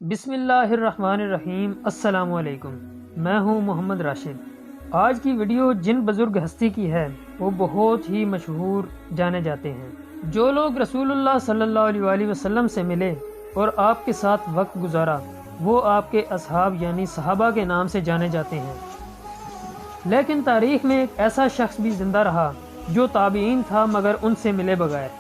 بسم اللہ الرحمن الرحیم۔ السلام علیکم، میں ہوں محمد راشد۔ آج کی ویڈیو جن بزرگ ہستی کی ہے وہ بہت ہی مشہور جانے جاتے ہیں۔ جو لوگ رسول اللہ صلی اللہ علیہ وآلہ وسلم سے ملے اور آپ کے ساتھ وقت گزارا وہ آپ کے اصحاب یعنی صحابہ کے نام سے جانے جاتے ہیں۔ لیکن تاریخ میں ایک ایسا شخص بھی زندہ رہا جو تابعین تھا مگر ان سے ملے بغیر۔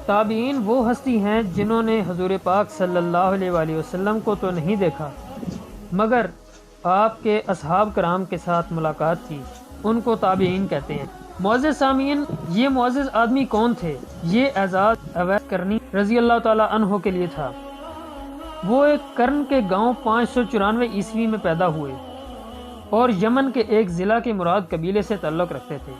تابعین وہ ہستی ہیں جنہوں نے حضور پاک صلی اللہ علیہ وآلہ وسلم کو تو نہیں دیکھا مگر آپ کے اصحاب کرام کے ساتھ ملاقات کی، ان کو تابعین کہتے ہیں۔ معزز سامعین، یہ معزز آدمی کون تھے؟ یہ اعزاز اویس کرنی رضی اللہ تعالیٰ عنہ کے لیے تھا۔ وہ ایک کرن کے گاؤں 594 عیسوی میں پیدا ہوئے اور یمن کے ایک ضلع کے مراد قبیلے سے تعلق رکھتے تھے۔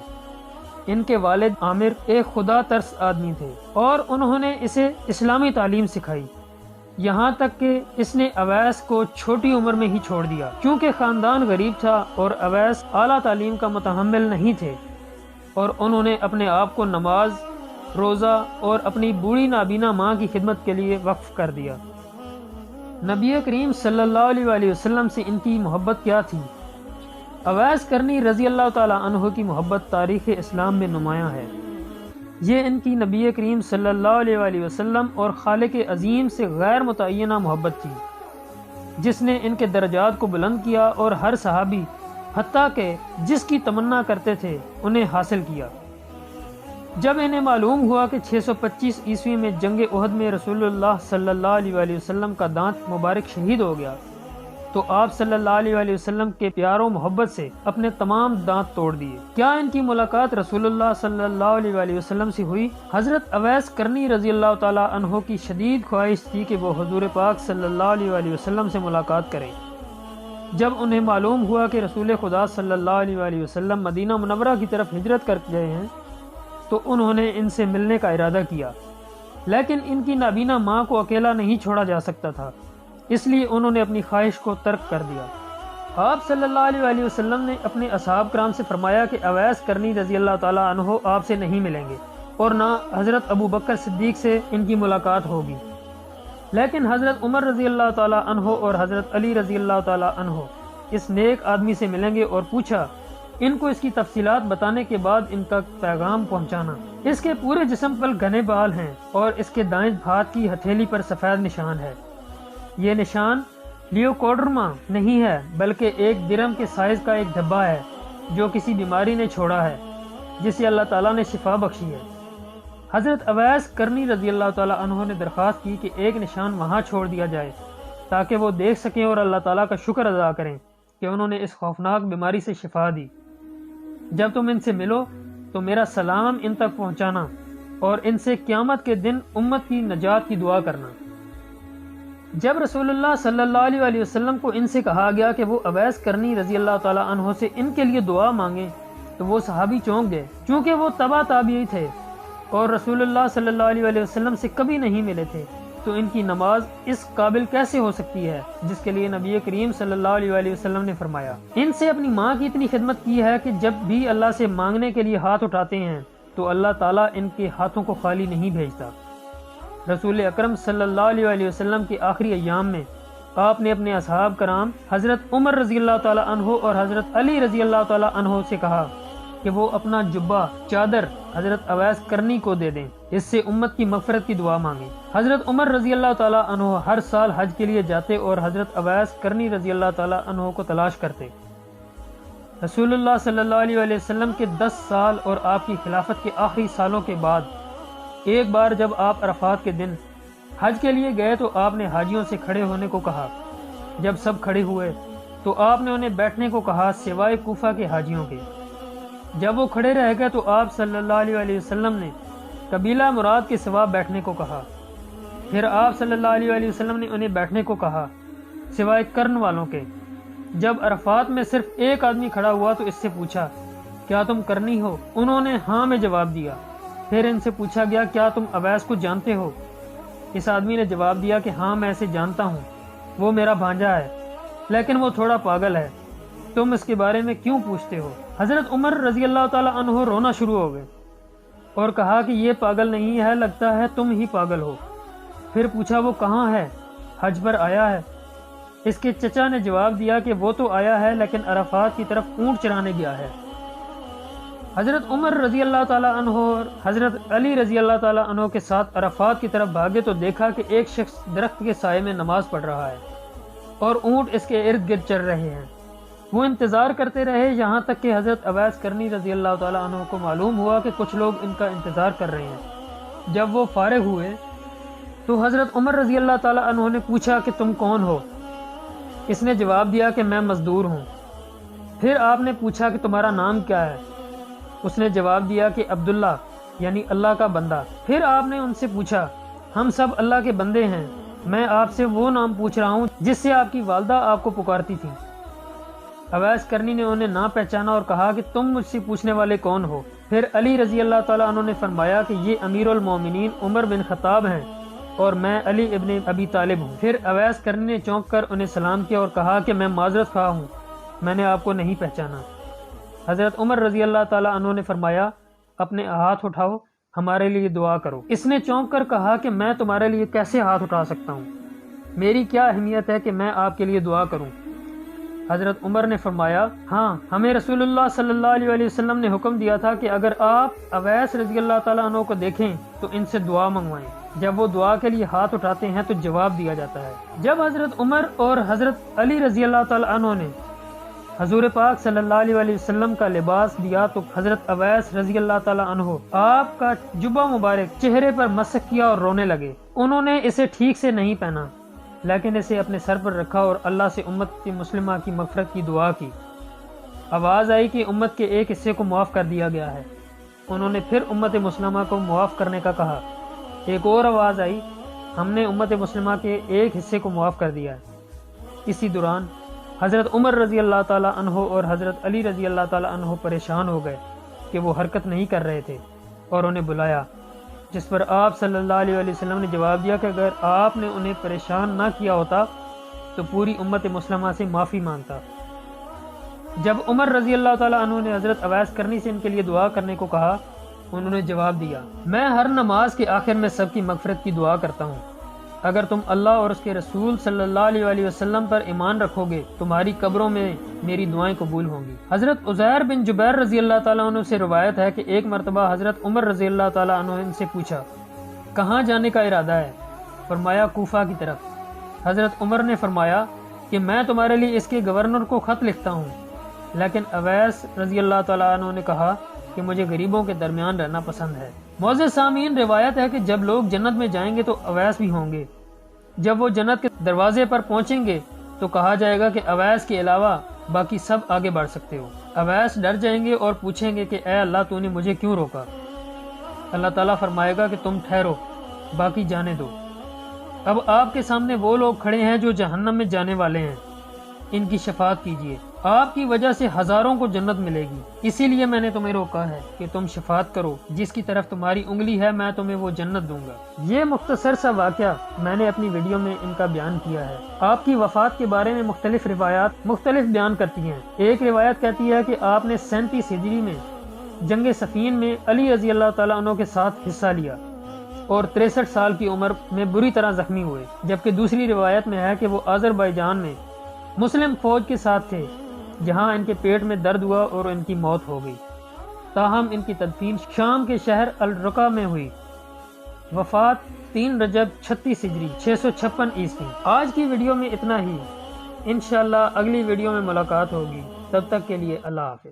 ان کے والد عامر ایک خدا ترس آدمی تھے اور انہوں نے اسے اسلامی تعلیم سکھائی، یہاں تک کہ اس نے اویس کو چھوٹی عمر میں ہی چھوڑ دیا کیونکہ خاندان غریب تھا اور اویس اعلیٰ تعلیم کا متحمل نہیں تھے، اور انہوں نے اپنے آپ کو نماز، روزہ اور اپنی بوڑھی نابینا ماں کی خدمت کے لیے وقف کر دیا۔ نبی کریم صلی اللہ علیہ وآلہ وسلم سے ان کی محبت کیا تھی؟ اویس کرنی رضی اللہ تعالیٰ عنہ کی محبت تاریخ اسلام میں نمایاں ہے۔ یہ ان کی نبی کریم صلی اللہ علیہ وآلہ وسلم اور خالق عظیم سے غیر متعینہ محبت تھی جس نے ان کے درجات کو بلند کیا اور ہر صحابی حتیٰ کہ جس کی تمنا کرتے تھے انہیں حاصل کیا۔ جب انہیں معلوم ہوا کہ 625 عیسوی میں جنگ احد میں رسول اللہ صلی اللہ علیہ وآلہ وسلم کا دانت مبارک شہید ہو گیا تو آپ صلی اللہ علیہ وآلہ وسلم کے پیار و محبت سے اپنے تمام دانت توڑ دیے۔ کیا ان کی ملاقات رسول اللہ صلی اللہ علیہ وآلہ وسلم سے ہوئی؟ حضرت اویس کرنی رضی اللہ تعالیٰ عنہ کی شدید خواہش تھی کہ وہ حضور پاک صلی اللہ علیہ وآلہ وسلم سے ملاقات کریں۔ جب انہیں معلوم ہوا کہ رسول خدا صلی اللہ علیہ وآلہ وسلم مدینہ منورہ کی طرف ہجرت کر گئے ہیں تو انہوں نے ان سے ملنے کا ارادہ کیا، لیکن ان کی نابینا ماں کو اکیلا نہیں چھوڑا جا سکتا تھا، اس لیے انہوں نے اپنی خواہش کو ترک کر دیا۔ آپ صلی اللہ علیہ وآلہ وسلم نے اپنے اصحاب کرام سے فرمایا کہ اویس کرنی رضی اللہ تعالیٰ عنہ آپ سے نہیں ملیں گے اور نہ حضرت ابو بکر صدیق سے ان کی ملاقات ہوگی، لیکن حضرت عمر رضی اللہ تعالیٰ عنہ اور حضرت علی رضی اللہ تعالیٰ عنہ اس نیک آدمی سے ملیں گے، اور پوچھا ان کو اس کی تفصیلات بتانے کے بعد ان کا پیغام پہنچانا۔ اس کے پورے جسم پر گھنے بال ہیں اور اس کے دائیں ہاتھ کی ہتھیلی پر سفید نشان ہے۔ یہ نشان لیوکوڈرما نہیں ہے بلکہ ایک درم کے سائز کا ایک دھبا ہے جو کسی بیماری نے چھوڑا ہے جسے اللہ تعالیٰ نے شفا بخشی ہے۔ حضرت اویس کرنی رضی اللہ تعالیٰ عنہ نے درخواست کی کہ ایک نشان وہاں چھوڑ دیا جائے تاکہ وہ دیکھ سکیں اور اللہ تعالیٰ کا شکر ادا کریں کہ انہوں نے اس خوفناک بیماری سے شفا دی۔ جب تم ان سے ملو تو میرا سلام ان تک پہنچانا اور ان سے قیامت کے دن امت کی نجات کی دعا کرنا۔ جب رسول اللہ صلی اللہ علیہ وآلہ وسلم کو ان سے کہا گیا کہ وہ اویس کرنی رضی اللہ تعالیٰ عنہ سے ان کے لیے دعا مانگیں تو وہ صحابی چونک گئے، چونکہ وہ تبع تابعی تھے اور رسول اللہ صلی اللہ علیہ وآلہ وسلم سے کبھی نہیں ملے تھے، تو ان کی نماز اس قابل کیسے ہو سکتی ہے جس کے لیے نبی کریم صلی اللہ علیہ وآلہ وسلم نے فرمایا۔ ان سے اپنی ماں کی اتنی خدمت کی ہے کہ جب بھی اللہ سے مانگنے کے لیے ہاتھ اٹھاتے ہیں تو اللہ تعالیٰ ان کے ہاتھوں کو خالی نہیں بھیجتا۔ رسول اکرم صلی اللہ علیہ وآلہ وسلم کے آخری ایام میں آپ نے اپنے اصحاب کرام حضرت عمر رضی اللہ تعالیٰ عنہ اور حضرت علی رضی اللہ تعالیٰ عنہ سے کہا کہ وہ اپنا جبہ چادر حضرت اویس کرنی کو دے دیں، اس سے امت کی مغفرت کی دعا مانگیں۔ حضرت عمر رضی اللہ تعالیٰ عنہ ہر سال حج کے لیے جاتے اور حضرت اویس کرنی رضی اللہ تعالیٰ عنہ کو تلاش کرتے۔ رسول اللہ صلی اللہ علیہ وآلہ وسلم کے 10 سال اور آپ کی خلافت کے آخری سالوں کے بعد ایک بار جب آپ عرفات کے دن حج کے لیے گئے تو آپ نے حاجیوں سے کھڑے ہونے کو کہا۔ جب سب کھڑے ہوئے تو آپ نے انہیں بیٹھنے کو کہا سوائے کوفہ کے حاجیوں کے۔ جب وہ کھڑے رہ گئے تو آپ صلی اللہ علیہ وآلہ وسلم نے قبیلہ مراد کے سوا بیٹھنے کو کہا۔ پھر آپ صلی اللہ علیہ وآلہ وسلم نے انہیں بیٹھنے کو کہا سوائے کرن والوں کے۔ جب عرفات میں صرف ایک آدمی کھڑا ہوا تو اس سے پوچھا کیا تم کرنی ہو؟ انہوں نے ہاں میں جواب دیا۔ پھر ان سے پوچھا گیا کیا تم اویس کو جانتے ہو؟ اس آدمی نے جواب دیا کہ ہاں میں اسے جانتا ہوں، وہ میرا بھانجا ہے لیکن وہ تھوڑا پاگل ہے، تم اس کے بارے میں کیوں پوچھتے ہو؟ حضرت عمر رضی اللہ تعالیٰ عنہ رونا شروع ہو گئے اور کہا کہ یہ پاگل نہیں ہے، لگتا ہے تم ہی پاگل ہو۔ پھر پوچھا وہ کہاں ہے؟ حج پر آیا ہے؟ اس کے چچا نے جواب دیا کہ وہ تو آیا ہے لیکن عرفات کی طرف اونٹ چرانے گیا ہے۔ حضرت عمر رضی اللہ تعالیٰ عنہ اور حضرت علی رضی اللہ تعالیٰ عنہ کے ساتھ عرفات کی طرف بھاگے تو دیکھا کہ ایک شخص درخت کے سائے میں نماز پڑھ رہا ہے اور اونٹ اس کے ارد گرد چل رہے ہیں۔ وہ انتظار کرتے رہے یہاں تک کہ حضرت اویس کرنی رضی اللہ تعالیٰ عنہ کو معلوم ہوا کہ کچھ لوگ ان کا انتظار کر رہے ہیں۔ جب وہ فارغ ہوئے تو حضرت عمر رضی اللہ تعالیٰ عنہ نے پوچھا کہ تم کون ہو؟ اس نے جواب دیا کہ میں مزدور ہوں۔ پھر آپ نے پوچھا کہ تمہارا نام کیا ہے؟ اس نے جواب دیا کہ عبداللہ، یعنی اللہ کا بندہ۔ پھر آپ نے ان سے پوچھا ہم سب اللہ کے بندے ہیں، میں آپ سے وہ نام پوچھ رہا ہوں جس سے آپ کی والدہ آپ کو پکارتی تھی۔ اویس کرنی نے انہیں نہ پہچانا اور کہا کہ تم مجھ سے پوچھنے والے کون ہو؟ پھر علی رضی اللہ تعالیٰ عنہ نے فرمایا کہ یہ امیر المومنین عمر بن خطاب ہیں اور میں علی ابن ابی طالب ہوں۔ پھر اویس کرنی نے چونک کر انہیں سلام کیا اور کہا کہ میں معذرت خواہ ہوں، میں نے آپ کو نہیں پہچانا۔ حضرت عمر رضی اللہ تعالیٰ عنہ نے فرمایا اپنے ہاتھ اٹھاؤ، ہمارے لیے دعا کرو۔ اس نے چونک کر کہا کہ میں تمہارے لیے کیسے ہاتھ اٹھا سکتا ہوں؟ میری کیا اہمیت ہے کہ میں آپ کے لیے دعا کروں؟ حضرت عمر نے فرمایا ہاں، ہمیں رسول اللہ صلی اللہ علیہ وسلم نے حکم دیا تھا کہ اگر آپ اویس رضی اللہ تعالیٰ عنہ کو دیکھیں تو ان سے دعا منگوائیں، جب وہ دعا کے لیے ہاتھ اٹھاتے ہیں تو جواب دیا جاتا ہے۔ جب حضرت عمر اور حضرت علی رضی اللہ تعالیٰ عنہ نے حضور پاک صلی اللہ علیہ وسلم کا لباس دیا تو حضرت اویس رضی اللہ تعالیٰ عنہ آپ کا جبہ مبارک چہرے پر مسح کیا اور رونے لگے۔ انہوں نے اسے ٹھیک سے نہیں پہنا لیکن اسے اپنے سر پر رکھا اور اللہ سے امت کی مسلمہ کی مغفرت کی دعا کی۔ آواز آئی کہ امت کے ایک حصے کو معاف کر دیا گیا ہے۔ انہوں نے پھر امت مسلمہ کو معاف کرنے کا کہا۔ ایک اور آواز آئی، ہم نے امت مسلمہ کے ایک حصے کو معاف کر دیا ہے۔ اسی دوران حضرت عمر رضی اللہ تعالیٰ عنہ اور حضرت علی رضی اللہ تعالیٰ عنہ پریشان ہو گئے کہ وہ حرکت نہیں کر رہے تھے اور انہیں بلایا، جس پر آپ صلی اللہ علیہ وسلم نے جواب دیا کہ اگر آپ نے انہیں پریشان نہ کیا ہوتا تو پوری امت مسلمہ سے معافی مانگتا۔ جب عمر رضی اللہ تعالیٰ عنہ نے حضرت اویس کرنی سے ان کے لیے دعا کرنے کو کہا، انہوں نے جواب دیا میں ہر نماز کے آخر میں سب کی مغفرت کی دعا کرتا ہوں۔ اگر تم اللہ اور اس کے رسول صلی اللہ علیہ وسلم پر ایمان رکھو گے تمہاری قبروں میں میری دعائیں قبول ہوں گی۔ حضرت عزیر بن جبیر رضی اللہ تعالیٰ عنہ سے روایت ہے کہ ایک مرتبہ حضرت عمر رضی اللہ تعالیٰ عنہ ان سے پوچھا کہاں جانے کا ارادہ ہے؟ فرمایا کوفہ کی طرف۔ حضرت عمر نے فرمایا کہ میں تمہارے لیے اس کے گورنر کو خط لکھتا ہوں، لیکن اویس رضی اللہ تعالیٰ عنہ نے کہا کہ مجھے غریبوں کے درمیان رہنا پسند ہے۔ معزز سامعین، روایت ہے کہ جب لوگ جنت میں جائیں گے تو اویس بھی ہوں گے۔ جب وہ جنت کے دروازے پر پہنچیں گے تو کہا جائے گا کہ اویس کے علاوہ باقی سب آگے بڑھ سکتے ہو۔ اویس ڈر جائیں گے اور پوچھیں گے کہ اے اللہ تو نے مجھے کیوں روکا؟ اللہ تعالیٰ فرمائے گا کہ تم ٹھہرو، باقی جانے دو۔ اب آپ کے سامنے وہ لوگ کھڑے ہیں جو جہنم میں جانے والے ہیں، ان کی شفاعت کیجیے، آپ کی وجہ سے ہزاروں کو جنت ملے گی، اسی لیے میں نے تمہیں روکا ہے کہ تم شفاعت کرو، جس کی طرف تمہاری انگلی ہے میں تمہیں وہ جنت دوں گا۔ یہ مختصر سا واقعہ میں نے اپنی ویڈیو میں ان کا بیان کیا ہے۔ آپ کی وفات کے بارے میں مختلف روایات مختلف بیان کرتی ہیں۔ ایک روایت کہتی ہے کہ آپ نے 37 ہجری میں جنگ صفین میں علی رضی اللہ تعالیٰ عنہ کے ساتھ حصہ لیا اور 63 سال کی عمر میں بری طرح زخمی ہوئے، جبکہ دوسری روایت میں ہے کہ وہ آذربائیجان میں مسلم فوج کے ساتھ تھے، جہاں ان کے پیٹ میں درد ہوا اور ان کی موت ہو گئی۔ تاہم ان کی تدفین شام کے شہر الرقہ میں ہوئی۔ وفات 3 رجب 36 ہجری 656 عیسوی۔ آج کی ویڈیو میں اتنا ہی، انشاءاللہ اگلی ویڈیو میں ملاقات ہوگی، تب تک کے لیے اللہ حافظ۔